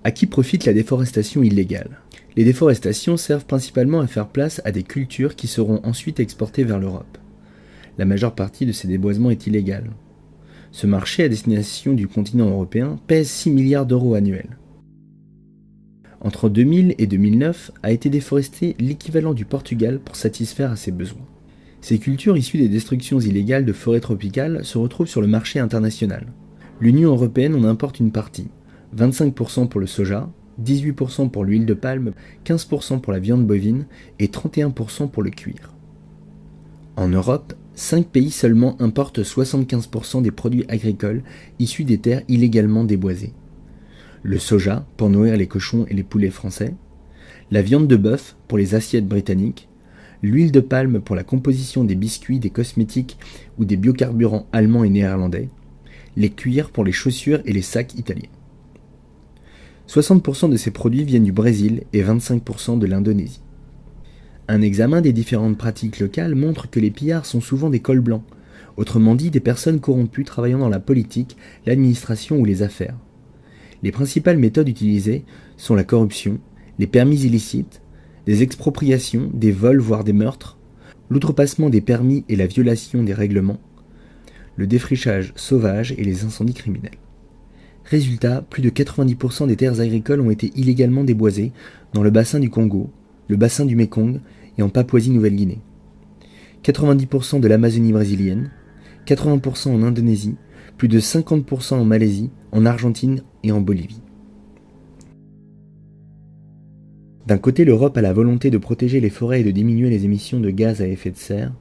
À qui profite la déforestation illégale? Les déforestations servent principalement à faire place à des cultures qui seront ensuite exportées vers l'Europe. La majeure partie de ces déboisements est illégale. Ce marché à destination du continent européen pèse 6 milliards d'euros annuels. Entre 2000 et 2009 a été déforesté l'équivalent du Portugal pour satisfaire à ses besoins. Ces cultures issues des destructions illégales de forêts tropicales se retrouvent sur le marché international. L'Union européenne en importe une partie, 25% pour le soja, 18% pour l'huile de palme, 15% pour la viande bovine et 31% pour le cuir. En Europe, 5 pays seulement importent 75% des produits agricoles issus des terres illégalement déboisées. Le soja pour nourrir les cochons et les poulets français, la viande de bœuf pour les assiettes britanniques, l'huile de palme pour la composition des biscuits, des cosmétiques ou des biocarburants allemands et néerlandais, les cuirs pour les chaussures et les sacs italiens. 60% de ces produits viennent du Brésil et 25% de l'Indonésie. Un examen des différentes pratiques locales montre que les pillards sont souvent des cols blancs, autrement dit des personnes corrompues travaillant dans la politique, l'administration ou les affaires. Les principales méthodes utilisées sont la corruption, les permis illicites, des expropriations, des vols voire des meurtres, l'outrepassement des permis et la violation des règlements, le défrichage sauvage et les incendies criminels. Résultat, plus de 90% des terres agricoles ont été illégalement déboisées dans le bassin du Congo, le bassin du Mékong et en Papouasie-Nouvelle-Guinée. 90% de l'Amazonie brésilienne, 80% en Indonésie, plus de 50% en Malaisie, en Argentine et en Bolivie. D'un côté, l'Europe a la volonté de protéger les forêts et de diminuer les émissions de gaz à effet de serre.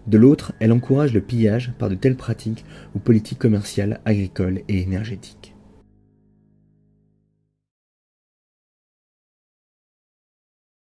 De l'autre, elle encourage le pillage par de telles pratiques ou politiques commerciales, agricoles et énergétiques.